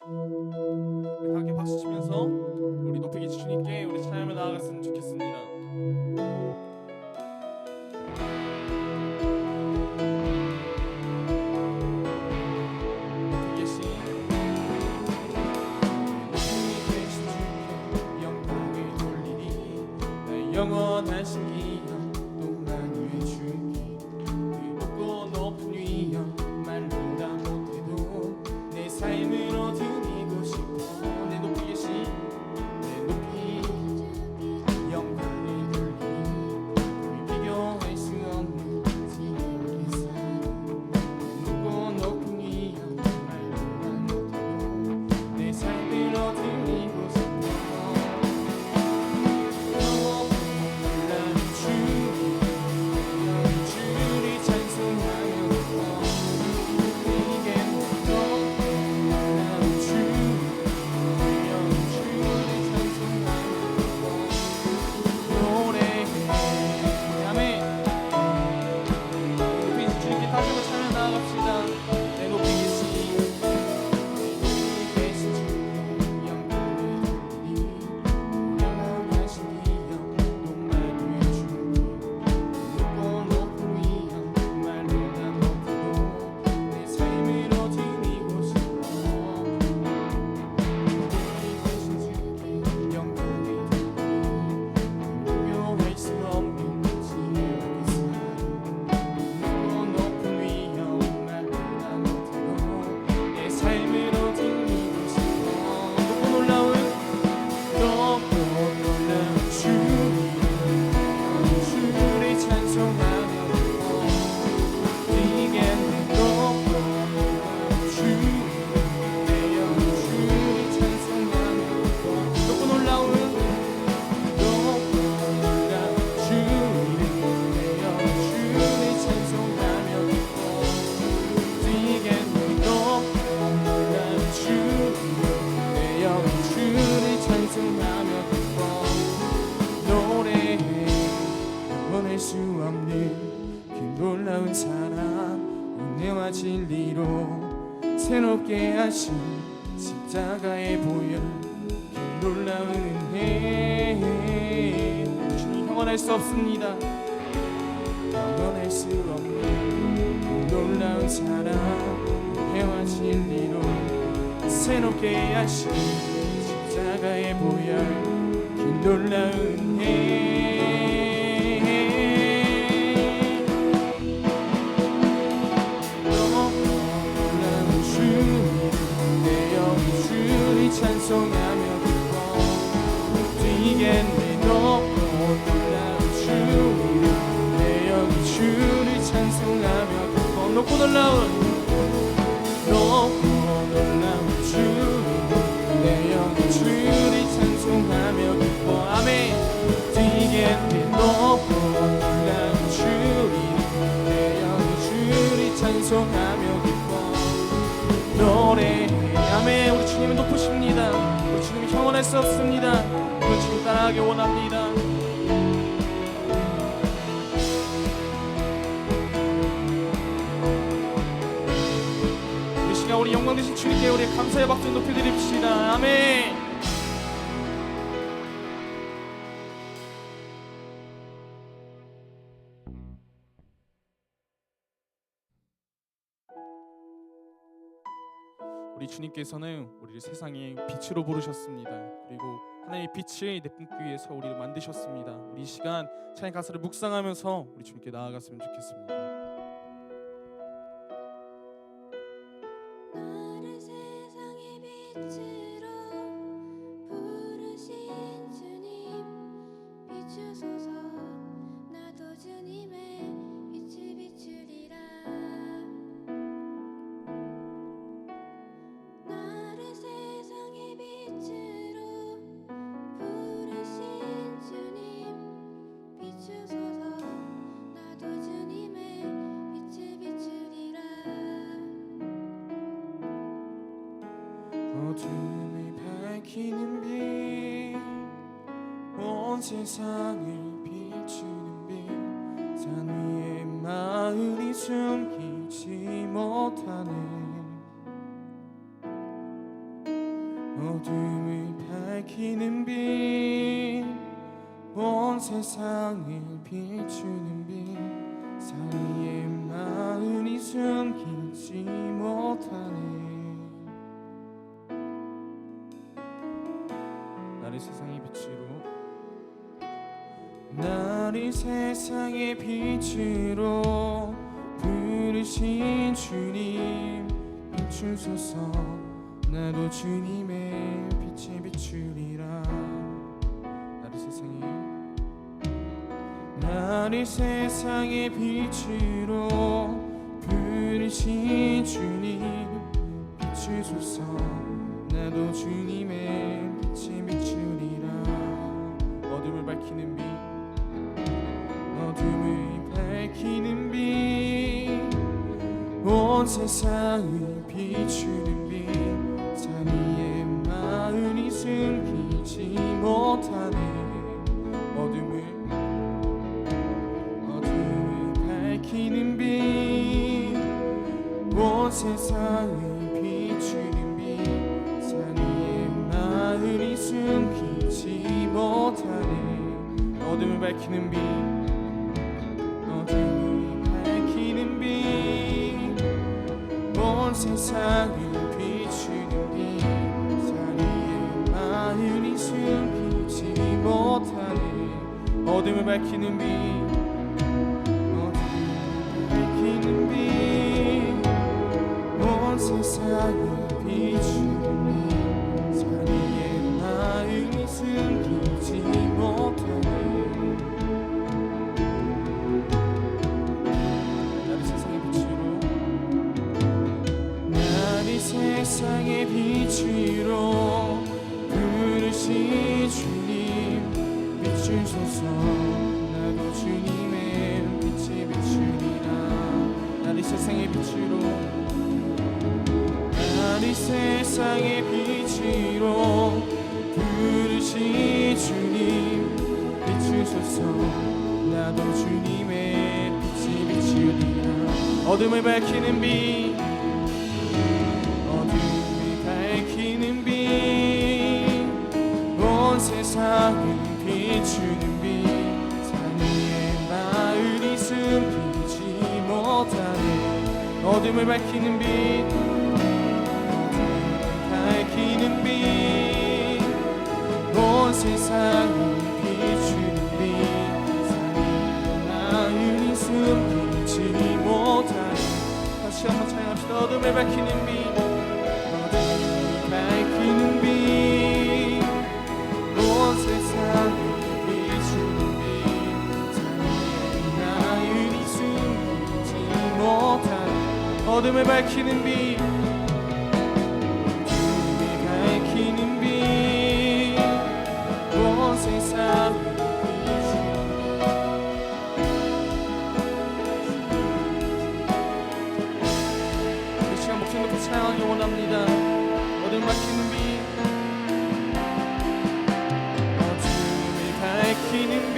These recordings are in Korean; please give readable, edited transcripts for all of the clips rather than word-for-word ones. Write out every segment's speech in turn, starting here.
우리 함께 박수 치면서 우리 높이 계신 주님께 우리 찬양을 나아갔으면 좋겠습니다. 높이 계신 주께 영광을 돌리니 나의 영원하신 기억 또한 위에 주기 그 높고 높은 위엄 말로 다 못해도 내 삶으로 드리고 싶어. 내 높이 계신 내 높이 영광을 돌리니 그 비교할 수 없는 지혜의 삶 높고 높은 위엄 말로 다 못해도 내 삶으로 드리고 싶어. 수 없는 그 놀라운 사랑 은혜와 진리로 새롭게 하신 십자가의 보혈 그 놀라운 은혜 주님 형언할 수 없습니다. 형언할 수 없는 그 놀라운 사랑 은혜와 진리로 새롭게 하신 십자가의 보혈 그 놀라운 은혜 찬송하며 기뻐 뛰겠네. 높고 놀라운 주님 내 영이 주를 찬송하며 기뻐. 높고 놀라운 주님 내 영이 주를 찬송하며 기뻐. 아멘. 뛰겠네. 높고 놀라운 주님 내 영이 주를 찬송하며 기뻐. 노래해. 아멘. 우리 주님은 높으십니다. 우리 주님이 형언할 수 없습니다. 우리 주님 따라가기 원합니다. 이 시간 우리 영광 되신 주님께 우리 감사의 박수 높여드립시다. 아멘. 우리 주님께서는 우리를 세상의 빛으로 부르셨습니다. 그리고 하나님의 빛을 내뿜기 위해서 우리를 만드셨습니다. 우리 이 시간 찬양 가사를 묵상하면서 우리 주님께 나아갔으면 좋겠습니다. 나를 세상의 빛으로 부르신 주님 비추소서. 나도 주님의 빛을 비추리라. 나를 세상의 빛으로 부르신 주님 비추소서. 나도 주님의 빛을 비추리라. 어둠을 밝히는 빛, 온 세상을 비추는 빛, 산 위에 마을이 숨기지 못하네. 어둠을 밝히는 빛 온 세상을 비추는 빛 사리의 마음이 숨기지 못하네 나를 세상의 빛으로 나를 세상의 빛으로 부르신 주님 비추소서 나도 주님의 빛에 비추리라 나를 세상의 빛으로 부르신 주님 비추소서 나도 주님의 빛에 비추리라 어둠을 밝히는 빛 어둠을 밝히는 빛 온 세상을 비추는 빛 자리의 마음이 숨기지 못하네 어둠을 밝히는 빛 온 세상을 비추는 빛 자리의 마음이 숨기지 못하네 어둠을 밝히는 빛 어둠을 밝히는 빛 온 세상을 비추는 빛 자리의 마음이 숨기지 못하네 어둠을 밝히는 빛 온 세상을 비추는 빛 자리의 마음이 숨기지 못하네 나를 세상의 빛으로 나를 세상의 빛으로 부르신 주님 비추소서 나도 주님의 빛에 비추리라 나를 세상의 빛으로 나를 세상의 빛으로 부르신 주님 비추소서 나도 주님의 빛에 비추리라 어둠을 밝히는 빛 어둠을 밝히는 빛 온 세상을 비추는 빛 자리의 마음이 숨기지 못하네 어둠을 밝히는 빛 밝히는 빛 온 세상을 비추는 빛 자리의 마음이 숨기지 못하네 다시 한번 찬양합시다 어둠을 밝히는 빛 어둠을 밝히는 빛 온 세상을 비추는 빛 자리의 마음이 숨기지 못하네 어둠을 밝히는 빛 밝히는 빛 온 세상을 비추는 이 시간 목소리 높이 찬양하기 원합니다 어둠을 밝히는 빛 어둠을 밝히는 빛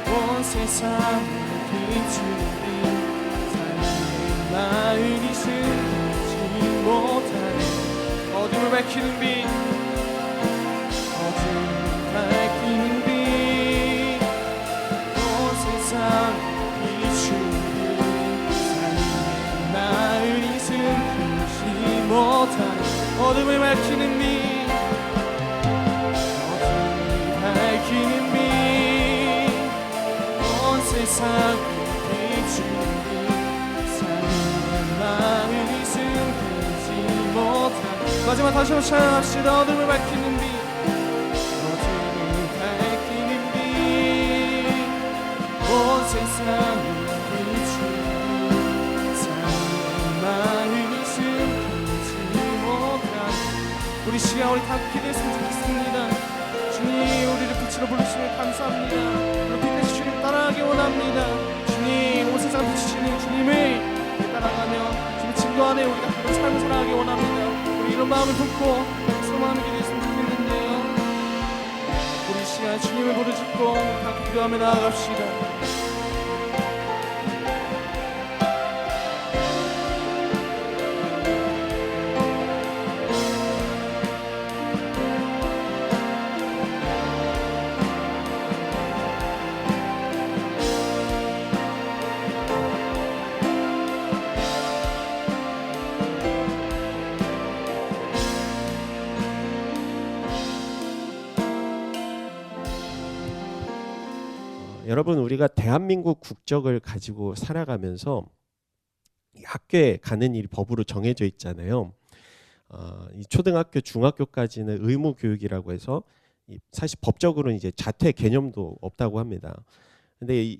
온 세상을 비추는 빛 자리의 마음이 숨기지 못하네 어둠을 밝히는 빛 어둠을 밝히는 빛 온 세상을 비추는 빛 자리의 마음이 숨기지 못하네 어둠을 밝히는 빛 어둠을 밝히는 빛 온 세상을 비추는 빛 자리의 마음이 숨기지 못하네 마지막 다시 한번 찬양합시다 어둠을 밝히는 빛 어둠을 밝히는 빛 온 세상을 비추는 빛 마음이 숨기지 못하네 우리 시간 우리 다 기도했으면 좋겠습니다 주님 우리를 빛으로 부르시며 감사합니다 우리 빛내시 주님 따라가기 원합니다 주님 온 세상 비추시는 주님을 따라가며 주님 증거 안에 우리가 그런 삶을 살아가기 원합니다 이런 마음을 품고 소망하는 기도했으면 좋겠는데요 우리 시간 주님을 부르짖고 다 기도하며 나아갑시다 여러분 우리가 대한민국 국적을 가지고 살아가면서 이 학교에 가는 일이 법으로 정해져 있잖아요. 이 초등학교, 중학교까지는 의무 교육이라고 해서 사실 법적으로는 이제 자퇴 개념도 없다고 합니다. 근데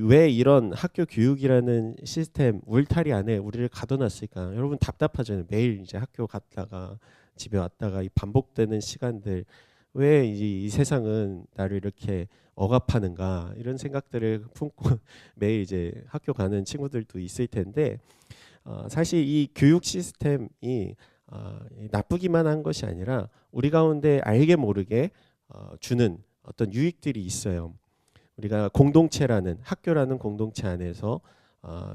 왜 이런 학교 교육이라는 시스템 울타리 안에 우리를 가둬놨을까? 여러분 답답하잖아요. 매일 이제 학교 갔다가 집에 왔다가 이 반복되는 시간들, 왜 이 세상은 나를 이렇게 억압하는가, 이런 생각들을 품고 매일 이제 학교 가는 친구들도 있을 텐데, 사실 이 교육 시스템이 나쁘기만 한 것이 아니라 우리 가운데 알게 모르게 주는 어떤 유익들이 있어요. 우리가 공동체라는, 학교라는 공동체 안에서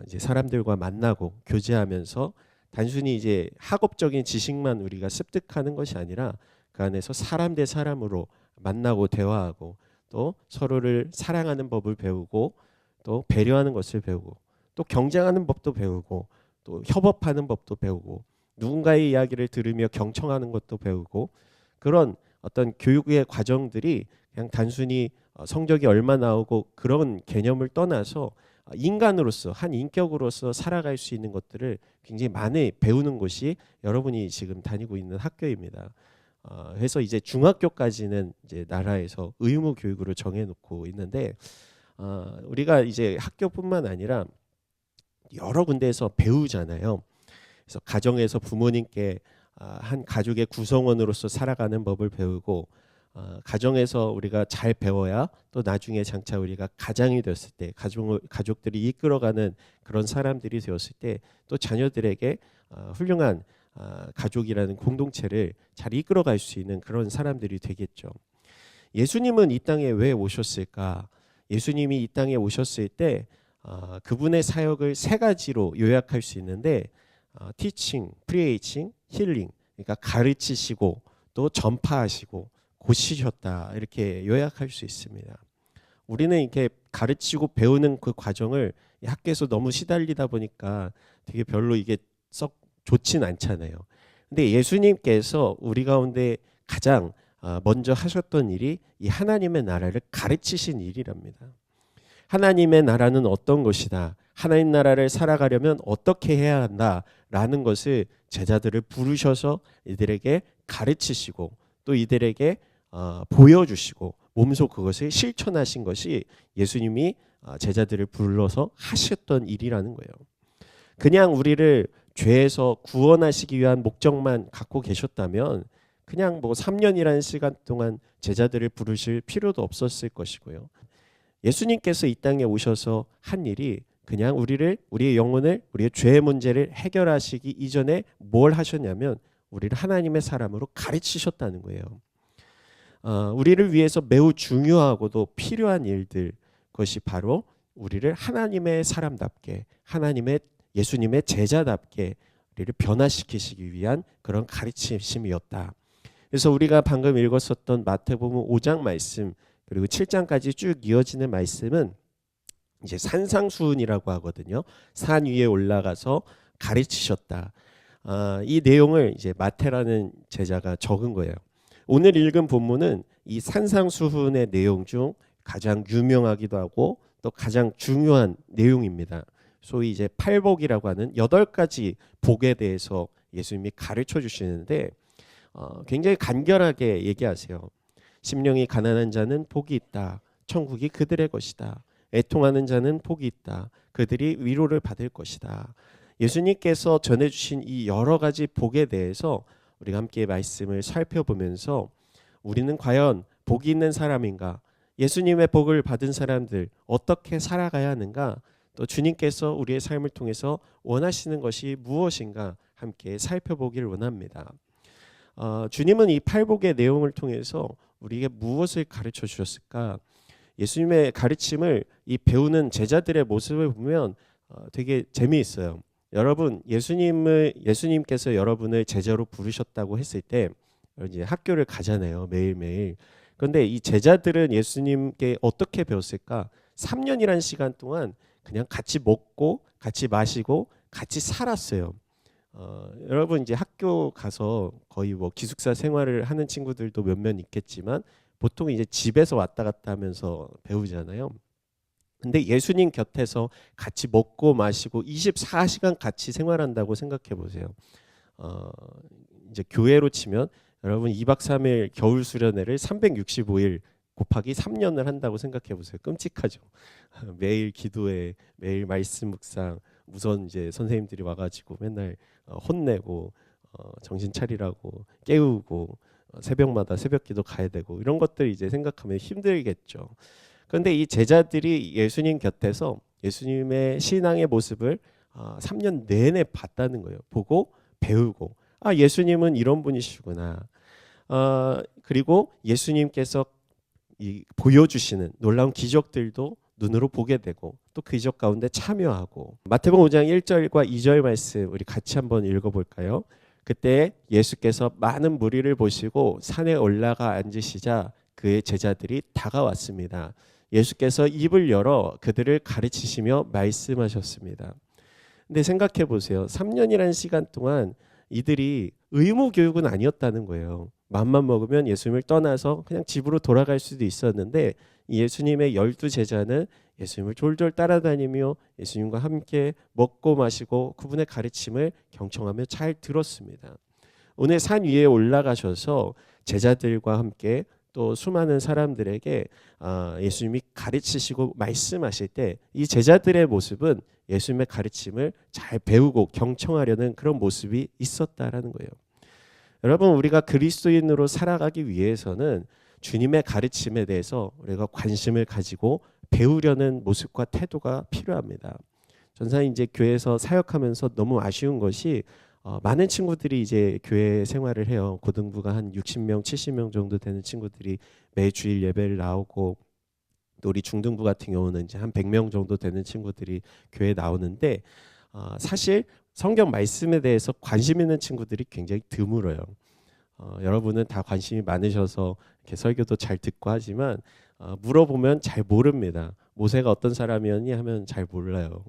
이제 사람들과 만나고 교제하면서 단순히 이제 학업적인 지식만 우리가 습득하는 것이 아니라 그 안에서 사람 대 사람으로 만나고 대화하고 또 서로를 사랑하는 법을 배우고 또 배려하는 것을 배우고 또 경쟁하는 법도 배우고 또 협업하는 법도 배우고 누군가의 이야기를 들으며 경청하는 것도 배우고, 그런 어떤 교육의 과정들이 그냥 단순히 성적이 얼마 나오고 그런 개념을 떠나서 인간으로서, 한 인격으로서 살아갈 수 있는 것들을 굉장히 많이 배우는 곳이 여러분이 지금 다니고 있는 학교입니다. 그래서 이제 중학교까지는 이제 나라에서 의무 교육으로 정해놓고 있는데, 우리가 이제 학교뿐만 아니라 여러 군데에서 배우잖아요. 그래서 가정에서 부모님께 한 가족의 구성원으로서 살아가는 법을 배우고, 가정에서 우리가 잘 배워야 또 나중에 장차 우리가 가장이 됐을 때 가족들이 이끌어가는 그런 사람들이 되었을 때 또 자녀들에게 훌륭한 가족이라는 공동체를 잘 이끌어갈 수 있는 그런 사람들이 되겠죠. 예수님은 이 땅에 왜 오셨을까? 예수님이 이 땅에 오셨을 때 그분의 사역을 세 가지로 요약할 수 있는데, teaching, preaching, healing, 그러니까 가르치시고 또 전파하시고 고치셨다, 이렇게 요약할 수 있습니다. 우리는 이렇게 가르치고 배우는 그 과정을 학교에서 너무 시달리다 보니까 되게 별로 이게 썩 좋진 않잖아요. 근데 예수님께서 우리 가운데 가장 먼저 하셨던 일이 이 하나님의 나라를 가르치신 일이랍니다. 하나님의 나라는 어떤 것이다, 하나님 나라를 살아가려면 어떻게 해야 한다라는 것을 제자들을 부르셔서 이들에게 가르치시고 또 이들에게 보여주시고 몸소 그것을 실천하신 것이 예수님이 제자들을 불러서 하셨던 일이라는 거예요. 그냥 우리를 죄에서 구원하시기 위한 목적만 갖고 계셨다면 그냥 뭐 3년이라는 시간 동안 제자들을 부르실 필요도 없었을 것이고요. 예수님께서 이 땅에 오셔서 한 일이 그냥 우리의 영혼을, 우리의 죄의 문제를 해결하시기 이전에 뭘 하셨냐면 우리를 하나님의 사람으로 가르치셨다는 거예요. 우리를 위해서 매우 중요하고도 필요한 일들, 그것이 바로 우리를 하나님의 사람답게, 예수님의 제자답게 우리를 변화시키시기 위한 그런 가르치심이었다. 그래서 우리가 방금 읽었었던 마태복음 5장 말씀 그리고 7장까지 쭉 이어지는 말씀은 이제 산상수훈이라고 하거든요. 산 위에 올라가서 가르치셨다. 이 내용을 이제 마태라는 제자가 적은 거예요. 오늘 읽은 본문은 이 산상수훈의 내용 중 가장 유명하기도 하고 또 가장 중요한 내용입니다. 소위 이제 팔복이라고 하는 8가지 복에 대해서 예수님이 가르쳐 주시는데 굉장히 간결하게 얘기하세요. 심령이 가난한 자는 복이 있다. 천국이 그들의 것이다. 애통하는 자는 복이 있다. 그들이 위로를 받을 것이다. 예수님께서 전해주신 이 여러 가지 복에 대해서 우리가 함께 말씀을 살펴보면서 우리는 과연 복이 있는 사람인가? 예수님의 복을 받은 사람들 어떻게 살아가야 하는가? 또 주님께서 우리의 삶을 통해서 원하시는 것이 무엇인가 함께 살펴보기를 원합니다. 주님은 이 팔복의 내용을 통해서 우리에게 무엇을 가르쳐 주셨을까? 예수님의 가르침을 이 배우는 제자들의 모습을 보면 되게 재미있어요. 여러분, 예수님께서 여러분을 제자로 부르셨다고 했을 때 이제 학교를 가잖아요, 매일매일. 그런데 이 제자들은 예수님께 어떻게 배웠을까? 3년이라는 시간 동안 그냥 같이 먹고 같이 마시고 같이 살았어요. 여러분 이제 학교 가서 거의 뭐 기숙사 생활을 하는 친구들도 몇몇 있겠지만 보통 이제 집에서 왔다 갔다 하면서 배우잖아요. 근데 예수님 곁에서 같이 먹고 마시고 24시간 같이 생활한다고 생각해 보세요. 이제 교회로 치면 여러분 2박 3일 겨울 수련회를 365일 곱하기 3년을 한다고 생각해 보세요. 끔찍하죠. 매일 기도회, 매일 말씀 묵상, 우선 이제 선생님들이 와가지고 맨날 혼내고 정신 차리라고 깨우고 새벽마다 새벽기도 가야 되고 이런 것들 이제 생각하면 힘들겠죠. 그런데 이 제자들이 예수님 곁에서 예수님의 신앙의 모습을 3년 내내 봤다는 거예요. 보고 배우고 예수님은 이런 분이시구나. 그리고 예수님께서 보여주시는 놀라운 기적들도 눈으로 보게 되고 또 그 기적 가운데 참여하고 마태복음 5장 1절과 2절 말씀 우리 같이 한번 읽어볼까요? 그때 예수께서 많은 무리를 보시고 산에 올라가 앉으시자 그의 제자들이 다가왔습니다. 예수께서 입을 열어 그들을 가르치시며 말씀하셨습니다. 근데 생각해 보세요. 3년이라는 시간 동안 이들이 의무 교육은 아니었다는 거예요. 맘만 먹으면 예수님을 떠나서 그냥 집으로 돌아갈 수도 있었는데 예수님의 12제자는 예수님을 졸졸 따라다니며 예수님과 함께 먹고 마시고 그분의 가르침을 경청하며 잘 들었습니다. 오늘 산 위에 올라가셔서 제자들과 함께 또 수많은 사람들에게 예수님이 가르치시고 말씀하실 때 이 제자들의 모습은 예수님의 가르침을 잘 배우고 경청하려는 그런 모습이 있었다라는 거예요. 여러분 우리가 그리스도인으로 살아가기 위해서는 주님의 가르침에 대해서 우리가 관심을 가지고 배우려는 모습과 태도가 필요합니다. 전사님 이제 교회에서 사역하면서 너무 아쉬운 것이 많은 친구들이 이제 교회 생활을 해요. 고등부가 한 60명, 70명 정도 되는 친구들이 매 주일 예배를 나오고 또 우리 중등부 같은 경우는 이제 한 100명 정도 되는 친구들이 교회에 나오는데 사실 성경 말씀에 대해서 관심 있는 친구들이 굉장히 드물어요. 여러분은 다 관심이 많으셔서 이렇게 설교도 잘 듣고 하지만 물어보면 잘 모릅니다. 모세가 어떤 사람이었니 하면 잘 몰라요.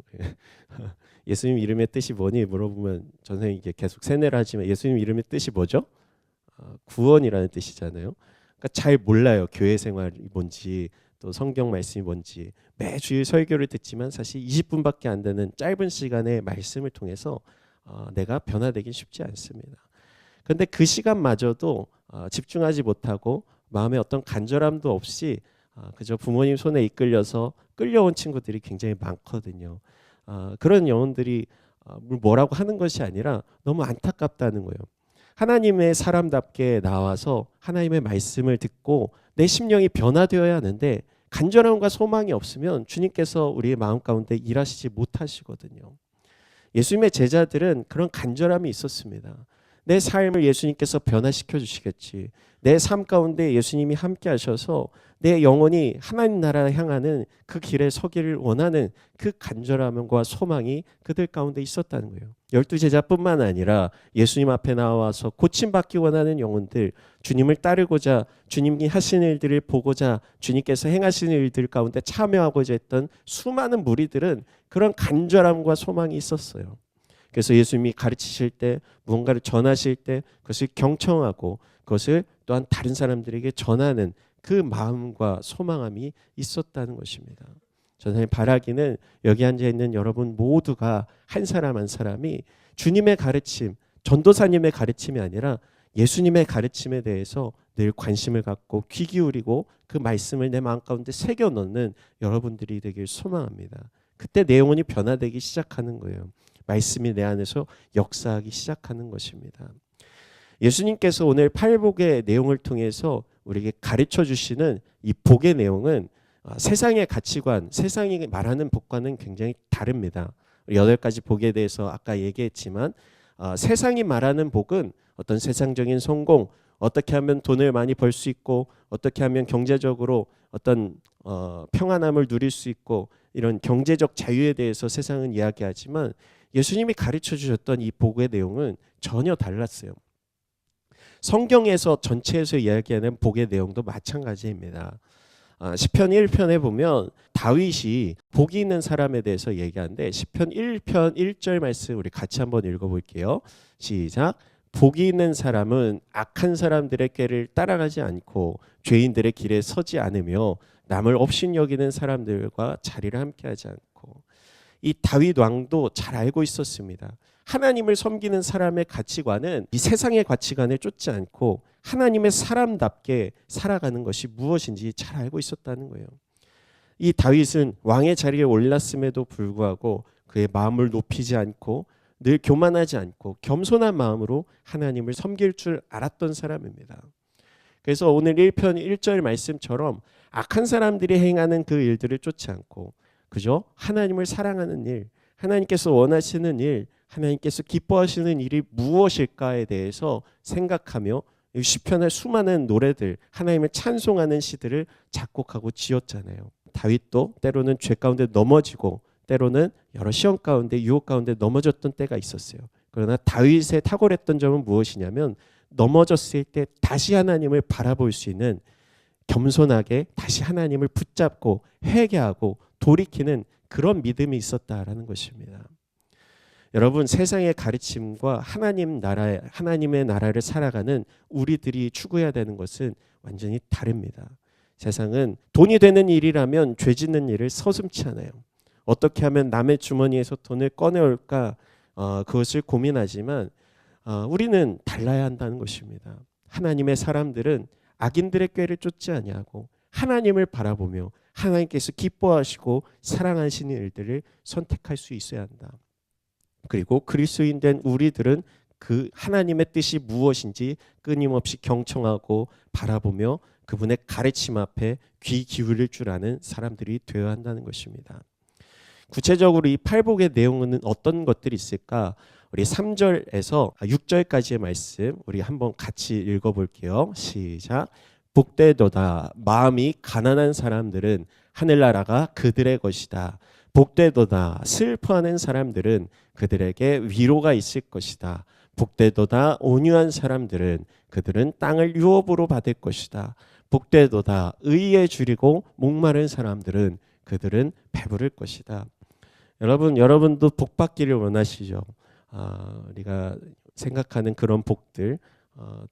예수님 이름의 뜻이 뭐니 물어보면 전생이 이게 계속 세뇌를 하지만 예수님 이름의 뜻이 뭐죠? 구원이라는 뜻이잖아요. 그러니까 잘 몰라요. 교회 생활이 뭔지 또 성경 말씀이 뭔지 매주일 설교를 듣지만 사실 20분밖에 안 되는 짧은 시간의 말씀을 통해서 내가 변화되긴 쉽지 않습니다. 그런데 그 시간마저도 집중하지 못하고 마음에 어떤 간절함도 없이 그저 부모님 손에 이끌려서 끌려온 친구들이 굉장히 많거든요. 그런 영혼들이 뭐라고 하는 것이 아니라 너무 안타깝다는 거예요. 하나님의 사람답게 나와서 하나님의 말씀을 듣고 내 심령이 변화되어야 하는데 간절함과 소망이 없으면 주님께서 우리의 마음 가운데 일하시지 못하시거든요. 예수님의 제자들은 그런 간절함이 있었습니다. 내 삶을 예수님께서 변화시켜 주시겠지. 내 삶 가운데 예수님이 함께 하셔서 내 영혼이 하나님 나라 향하는 그 길에 서기를 원하는 그 간절함과 소망이 그들 가운데 있었다는 거예요. 12제자뿐만 아니라 예수님 앞에 나와서 고침받기 원하는 영혼들, 주님을 따르고자 주님이 하시는 일들을 보고자 주님께서 행하시는 일들 가운데 참여하고자 했던 수많은 무리들은 그런 간절함과 소망이 있었어요. 그래서 예수님이 가르치실 때 무언가를 전하실 때 그것을 경청하고 그것을 또한 다른 사람들에게 전하는 그 마음과 소망함이 있었다는 것입니다. 저는 바라기는 여기 앉아있는 여러분 모두가 한 사람 한 사람이 주님의 가르침, 전도사님의 가르침이 아니라 예수님의 가르침에 대해서 늘 관심을 갖고 귀 기울이고 그 말씀을 내 마음 가운데 새겨 넣는 여러분들이 되길 소망합니다. 그때 내 영혼이 변화되기 시작하는 거예요. 말씀이 내 안에서 역사하기 시작하는 것입니다. 예수님께서 오늘 팔복의 내용을 통해서 우리에게 가르쳐 주시는 이 복의 내용은 세상의 가치관, 세상이 말하는 복과는 굉장히 다릅니다. 8가지 복에 대해서 아까 얘기했지만 세상이 말하는 복은 어떤 세상적인 성공, 어떻게 하면 돈을 많이 벌 수 있고 어떻게 하면 경제적으로 어떤 평안함을 누릴 수 있고 이런 경제적 자유에 대해서 세상은 이야기하지만 예수님이 가르쳐 주셨던 이 복의 내용은 전혀 달랐어요. 성경에서 전체에서 이야기하는 복의 내용도 마찬가지입니다. 시편 1편에 보면 다윗이 복이 있는 사람에 대해서 얘기하는데 시편 1편 1절 말씀 우리 같이 한번 읽어볼게요. 시작. 복이 있는 사람은 악한 사람들의 꾀를 따라가지 않고 죄인들의 길에 서지 않으며 남을 업신여기는 사람들과 자리를 함께하지 않고, 이 다윗 왕도 잘 알고 있었습니다. 하나님을 섬기는 사람의 가치관은 이 세상의 가치관을 쫓지 않고 하나님의 사람답게 살아가는 것이 무엇인지 잘 알고 있었다는 거예요. 이 다윗은 왕의 자리에 올랐음에도 불구하고 그의 마음을 높이지 않고 늘 교만하지 않고 겸손한 마음으로 하나님을 섬길 줄 알았던 사람입니다. 그래서 오늘 1편 1절 말씀처럼 악한 사람들이 행하는 그 일들을 쫓지 않고 그저 하나님을 사랑하는 일, 하나님께서 원하시는 일, 하나님께서 기뻐하시는 일이 무엇일까에 대해서 생각하며 시편의 수많은 노래들, 하나님을 찬송하는 시들을 작곡하고 지었잖아요. 다윗도 때로는 죄 가운데 넘어지고 때로는 여러 시험 가운데 유혹 가운데 넘어졌던 때가 있었어요. 그러나 다윗의 탁월했던 점은 무엇이냐면 넘어졌을 때 다시 하나님을 바라볼 수 있는, 겸손하게 다시 하나님을 붙잡고 회개하고 돌이키는 그런 믿음이 있었다라는 것입니다. 여러분, 세상의 가르침과 하나님의 나라를 살아가는 우리들이 추구해야 되는 것은 완전히 다릅니다. 세상은 돈이 되는 일이라면 죄 짓는 일을 서슴지 않아요. 어떻게 하면 남의 주머니에서 돈을 꺼내올까 그것을 고민하지만 우리는 달라야 한다는 것입니다. 하나님의 사람들은 악인들의 꾀를 쫓지 아니하고 하나님을 바라보며 하나님께서 기뻐하시고 사랑하시는 일들을 선택할 수 있어야 한다. 그리고 그리스도인 된 우리들은 그 하나님의 뜻이 무엇인지 끊임없이 경청하고 바라보며 그분의 가르침 앞에 귀 기울일 줄 아는 사람들이 되어야 한다는 것입니다. 구체적으로 이 팔복의 내용은 어떤 것들이 있을까? 우리 3절에서 6절까지의 말씀 우리 한번 같이 읽어볼게요. 시작. 복되도다. 마음이 가난한 사람들은 하늘나라가 그들의 것이다. 복되도다. 슬퍼하는 사람들은 그들에게 위로가 있을 것이다. 복되도다. 온유한 사람들은 그들은 땅을 유업으로 받을 것이다. 복되도다. 의에 줄이고 목마른 사람들은 그들은 배부를 것이다. 여러분도 복 받기를 원하시죠? 우리가 생각하는 그런 복들,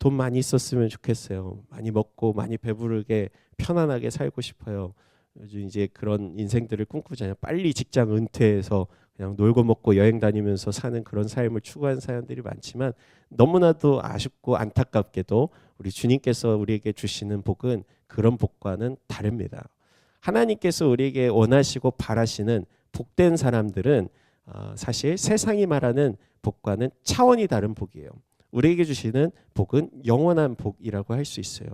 돈 많이 있었으면 좋겠어요. 많이 먹고 많이 배부르게 편안하게 살고 싶어요. 요즘 이제 그런 인생들을 꿈꾸잖아요. 빨리 직장 은퇴해서 그냥 놀고 먹고 여행 다니면서 사는 그런 삶을 추구하는 사람들이 많지만 너무나도 아쉽고 안타깝게도 우리 주님께서 우리에게 주시는 복은 그런 복과는 다릅니다. 하나님께서 우리에게 원하시고 바라시는 복된 사람들은 사실 세상이 말하는 복과는 차원이 다른 복이에요. 우리에게 주시는 복은 영원한 복이라고 할 수 있어요.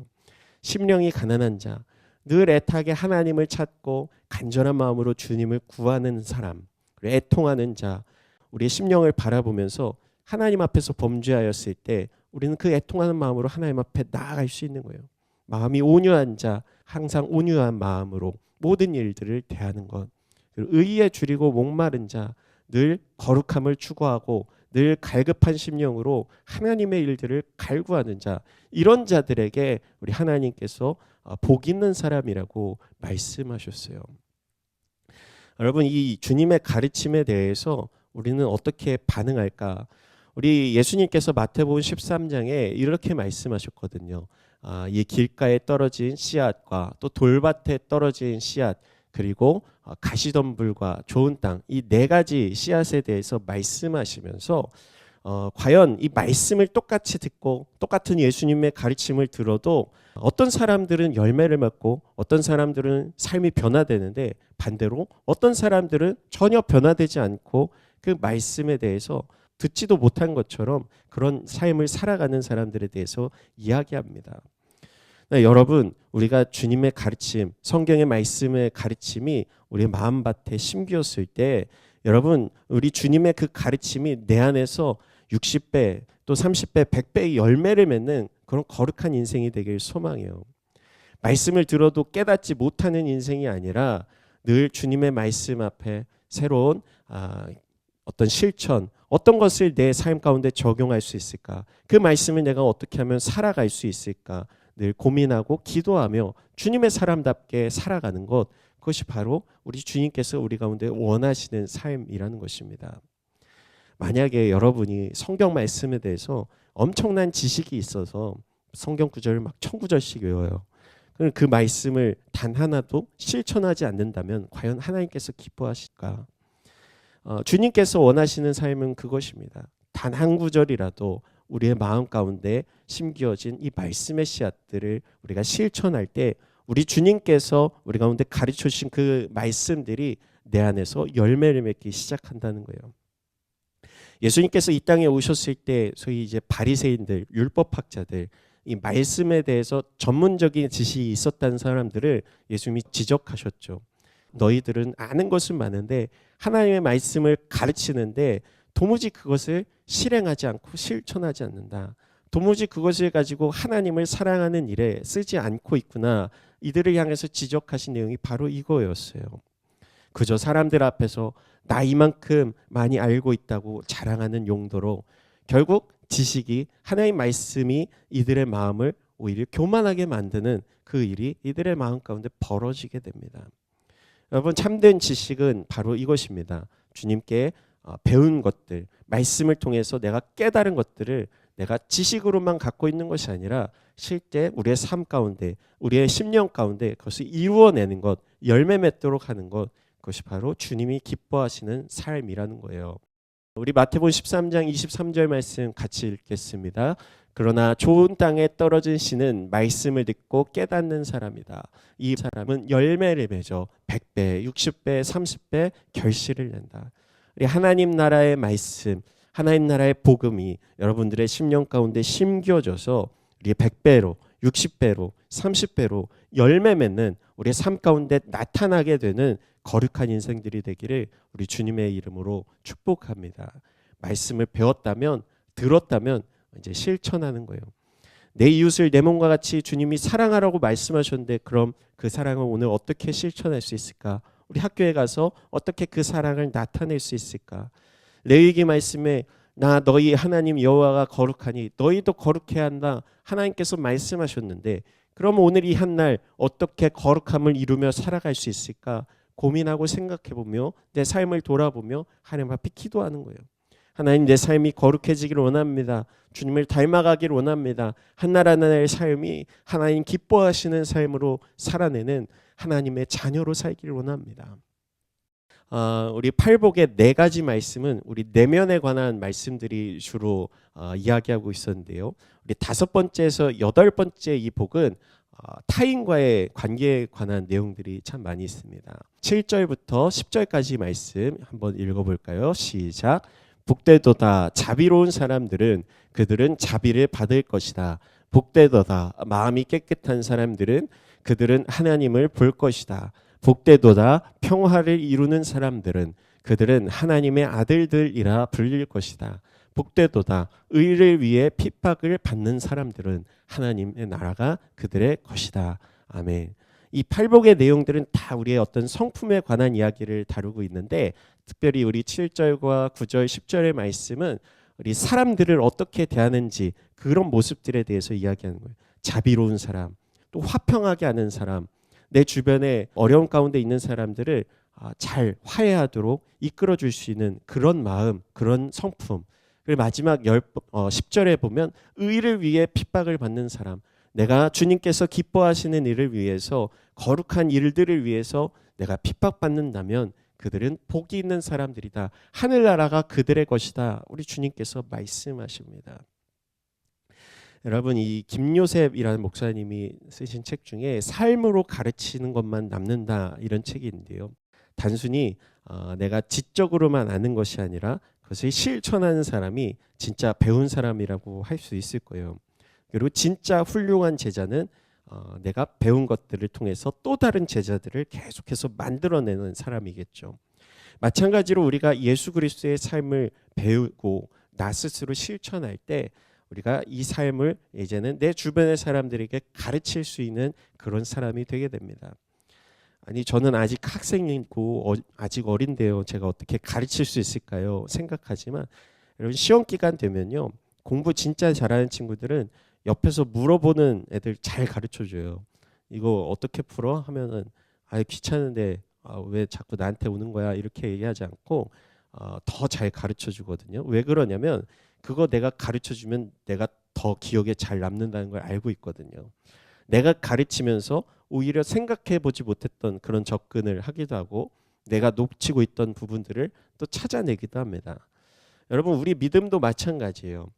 심령이 가난한 자, 늘 애타게 하나님을 찾고 간절한 마음으로 주님을 구하는 사람, 애통하는 자, 우리의 심령을 바라보면서 하나님 앞에서 범죄하였을 때 우리는 그 애통하는 마음으로 하나님 앞에 나아갈 수 있는 거예요. 마음이 온유한 자, 항상 온유한 마음으로 모든 일들을 대하는 것. 의에 줄이고 목마른 자, 늘 거룩함을 추구하고 늘 갈급한 심령으로 하나님의 일들을 갈구하는 자, 이런 자들에게 우리 하나님께서 복 있는 사람이라고 말씀하셨어요. 여러분, 이 주님의 가르침에 대해서 우리는 어떻게 반응할까? 우리 예수님께서 마태복음 13장에 이렇게 말씀하셨거든요. 이 길가에 떨어진 씨앗과 또 돌밭에 떨어진 씨앗, 그리고 가시덤불과 좋은 땅, 이 네 가지 씨앗에 대해서 말씀하시면서 과연 이 말씀을 똑같이 듣고 똑같은 예수님의 가르침을 들어도 어떤 사람들은 열매를 맺고 어떤 사람들은 삶이 변화되는데 반대로 어떤 사람들은 전혀 변화되지 않고 그 말씀에 대해서 듣지도 못한 것처럼 그런 삶을 살아가는 사람들에 대해서 이야기합니다. 네, 여러분, 우리가 주님의 가르침, 성경의 말씀의 가르침이 우리의 마음밭에 심기었을 때 여러분, 우리 주님의 그 가르침이 내 안에서 60배 또 30배, 100배의 열매를 맺는 그런 거룩한 인생이 되길 소망해요. 말씀을 들어도 깨닫지 못하는 인생이 아니라 늘 주님의 말씀 앞에 새로운 어떤 실천, 어떤 것을 내 삶 가운데 적용할 수 있을까? 그 말씀을 내가 어떻게 하면 살아갈 수 있을까? 늘 고민하고 기도하며 주님의 사람답게 살아가는 것, 그것이 바로 우리 주님께서 우리 가운데 원하시는 삶이라는 것입니다. 만약에 여러분이 성경 말씀에 대해서 엄청난 지식이 있어서 성경 구절을 막 1000구절씩 외워요. 그 말씀을 단 하나도 실천하지 않는다면 과연 하나님께서 기뻐하실까? 주님께서 원하시는 삶은 그것입니다. 단 한 구절이라도 우리의 마음 가운데 심겨진 이 말씀의 씨앗들을 우리가 실천할 때 우리 주님께서 우리 가운데 가르쳐 주신 그 말씀들이 내 안에서 열매를 맺기 시작한다는 거예요. 예수님께서 이 땅에 오셨을 때 소위 이제 바리새인들, 율법학자들, 이 말씀에 대해서 전문적인 지식이 있었다는 사람들을 예수님이 지적하셨죠. 너희들은 아는 것은 많은데 하나님의 말씀을 가르치는데 도무지 그것을 실행하지 않고 실천하지 않는다. 도무지 그것을 가지고 하나님을 사랑하는 일에 쓰지 않고 있구나. 이들을 향해서 지적하신 내용이 바로 이거였어요. 그저 사람들 앞에서 나 이만큼 많이 알고 있다고 자랑하는 용도로 결국 지식이 하나님의 말씀이 이들의 마음을 오히려 교만하게 만드는 그 일이 이들의 마음 가운데 벌어지게 됩니다. 여러분 참된 지식은 바로 이것입니다. 주님께 배운 것들, 말씀을 통해서 내가 깨달은 것들을 내가 지식으로만 갖고 있는 것이 아니라 실제 우리의 삶 가운데, 우리의 심령 가운데 그것을 이루어내는 것, 열매 맺도록 하는 것, 그것이 바로 주님이 기뻐하시는 삶이라는 거예요. 우리 마태복음 13장 23절 말씀 같이 읽겠습니다. 그러나 좋은 땅에 떨어진 씨는 말씀을 듣고 깨닫는 사람이다. 이 사람은 열매를 맺어 100배, 60배, 30배 결실을 낸다. 우리 하나님 나라의 말씀, 하나님 나라의 복음이 여러분들의 심령 가운데 심겨져서 우리 100배로, 60배로, 30배로 열매 맺는 우리의 삶 가운데 나타나게 되는 거룩한 인생들이 되기를 우리 주님의 이름으로 축복합니다. 말씀을 배웠다면, 들었다면 이제 실천하는 거예요. 내 이웃을 내 몸과 같이 주님이 사랑하라고 말씀하셨는데 그럼 그 사랑을 오늘 어떻게 실천할 수 있을까? 우리 학교에 가서 어떻게 그 사랑을 나타낼 수 있을까? 레위기 말씀에 나 너희 하나님 여호와가 거룩하니 너희도 거룩해야 한다. 하나님께서 말씀하셨는데 그럼 오늘 이 한 날 어떻게 거룩함을 이루며 살아갈 수 있을까? 고민하고 생각해보며 내 삶을 돌아보며 하나님 앞에 기도하는 거예요. 하나님 내 삶이 거룩해지기를 원합니다. 주님을 닮아가기를 원합니다. 한날 한날의 삶이 하나님 기뻐하시는 삶으로 살아내는 하나님의 자녀로 살기를 원합니다. 우리 팔복의 4가지 말씀은 우리 내면에 관한 말씀들이 주로 이야기하고 있었는데요. 우리 5번째에서 8번째 이 복은 타인과의 관계에 관한 내용들이 참 많이 있습니다. 7절부터 10절까지 말씀 한번 읽어볼까요? 시작. 복되도다 자비로운 사람들은 그들은 자비를 받을 것이다. 복되도다 마음이 깨끗한 사람들은 그들은 하나님을 볼 것이다. 복되도다 평화를 이루는 사람들은 그들은 하나님의 아들들이라 불릴 것이다. 복되도다 의를 위해 핍박을 받는 사람들은 하나님의 나라가 그들의 것이다. 아멘. 이 팔복의 내용들은 다 우리의 어떤 성품에 관한 이야기를 다루고 있는데 특별히 우리 7절과 9절, 10절의 말씀은 우리 사람들을 어떻게 대하는지 그런 모습들에 대해서 이야기하는 거예요. 자비로운 사람, 또 화평하게 하는 사람, 내 주변에 어려운 가운데 있는 사람들을 잘 화해하도록 이끌어줄 수 있는 그런 마음, 그런 성품. 그리고 마지막 10절에 보면 의를 위해 핍박을 받는 사람, 내가 주님께서 기뻐하시는 일을 위해서 거룩한 일들을 위해서 내가 핍박받는다면 그들은 복이 있는 사람들이다. 하늘나라가 그들의 것이다. 우리 주님께서 말씀하십니다. 여러분 이 김요셉이라는 목사님이 쓰신 책 중에 삶으로 가르치는 것만 남는다 이런 책이 있는데요. 단순히 내가 지적으로만 아는 것이 아니라 그것을 실천하는 사람이 진짜 배운 사람이라고 할 수 있을 거예요. 그리고 진짜 훌륭한 제자는 내가 배운 것들을 통해서 또 다른 제자들을 계속해서 만들어내는 사람이겠죠. 마찬가지로 우리가 예수 그리스도의 삶을 배우고 나 스스로 실천할 때 우리가 이 삶을 이제는 내 주변의 사람들에게 가르칠 수 있는 그런 사람이 되게 됩니다. 아니 저는 아직 학생이고 아직 어린데요. 제가 어떻게 가르칠 수 있을까요? 생각하지만 여러분 시험 기간 되면요. 공부 진짜 잘하는 친구들은 옆에서 물어보는 애들 잘 가르쳐줘요. 이거 어떻게 풀어? 하면은 귀찮은데 왜 자꾸 나한테 오는 거야? 이렇게 얘기하지 않고 더 잘 가르쳐주거든요. 왜 그러냐면 그거 내가 가르쳐주면 내가 더 기억에 잘 남는다는 걸 알고 있거든요. 내가 가르치면서 오히려 생각해 보지 못했던 그런 접근을 하기도 하고 내가 놓치고 있던 부분들을 또 찾아내기도 합니다. 여러분 우리 믿음도 마찬가지예요.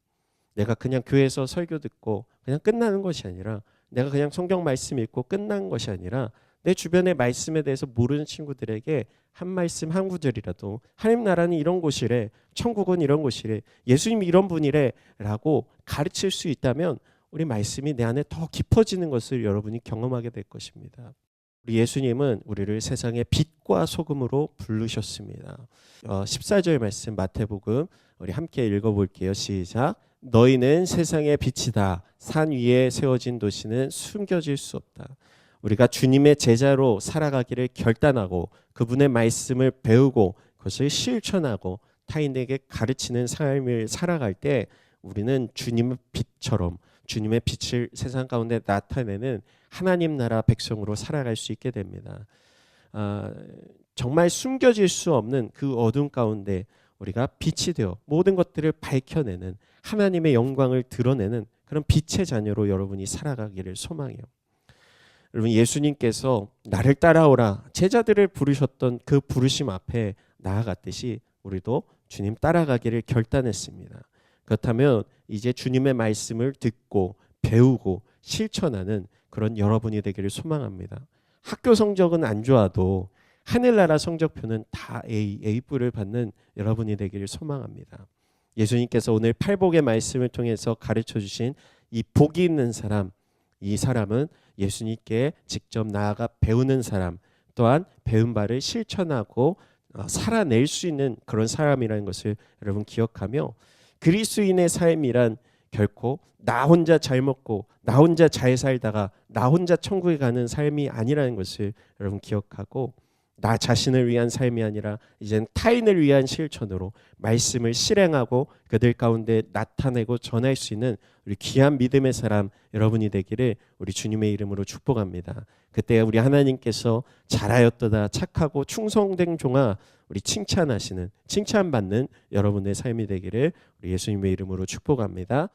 내가 그냥 교회에서 설교 듣고 그냥 끝나는 것이 아니라 내가 그냥 성경 말씀 읽고 끝난 것이 아니라 내 주변의 말씀에 대해서 모르는 친구들에게 한 말씀 한 구절이라도 하나님 나라는 이런 곳이래, 천국은 이런 곳이래, 예수님이 이런 분이래 라고 가르칠 수 있다면 우리 말씀이 내 안에 더 깊어지는 것을 여러분이 경험하게 될 것입니다. 우리 예수님은 우리를 세상의 빛과 소금으로 부르셨습니다. 14절 말씀 마태복음 우리 함께 읽어볼게요. 시작. 너희는 세상의 빛이다. 산 위에 세워진 도시는 숨겨질 수 없다. 우리가 주님의 제자로 살아가기를 결단하고 그분의 말씀을 배우고 그것을 실천하고 타인에게 가르치는 삶을 살아갈 때 우리는 주님의 빛처럼 주님의 빛을 세상 가운데 나타내는 하나님 나라 백성으로 살아갈 수 있게 됩니다. 정말 숨겨질 수 없는 그 어둠 가운데 우리가 빛이 되어 모든 것들을 밝혀내는 하나님의 영광을 드러내는 그런 빛의 자녀로 여러분이 살아가기를 소망해요. 여러분 예수님께서 나를 따라오라 제자들을 부르셨던 그 부르심 앞에 나아갔듯이 우리도 주님 따라가기를 결단했습니다. 그렇다면 이제 주님의 말씀을 듣고 배우고 실천하는 그런 여러분이 되기를 소망합니다. 학교 성적은 안 좋아도 하늘나라 성적표는 다 A뿔을 받는 여러분이 되기를 소망합니다. 예수님께서 오늘 팔복의 말씀을 통해서 가르쳐 주신 이 복이 있는 사람, 이 사람은 예수님께 직접 나아가 배우는 사람, 또한 배운 바를 실천하고 살아낼 수 있는 그런 사람이라는 것을 여러분 기억하며 그리스도인의 삶이란 결코 나 혼자 잘 먹고 나 혼자 잘 살다가 나 혼자 천국에 가는 삶이 아니라는 것을 여러분 기억하고 나 자신을 위한 삶이 아니라 이젠 타인을 위한 실천으로 말씀을 실행하고 그들 가운데 나타내고 전할 수 있는 우리 귀한 믿음의 사람 여러분이 되기를 우리 주님의 이름으로 축복합니다. 그때 우리 하나님께서 잘하였도다 착하고 충성된 종아 우리 칭찬하시는 칭찬받는 여러분의 삶이 되기를 우리 예수님의 이름으로 축복합니다.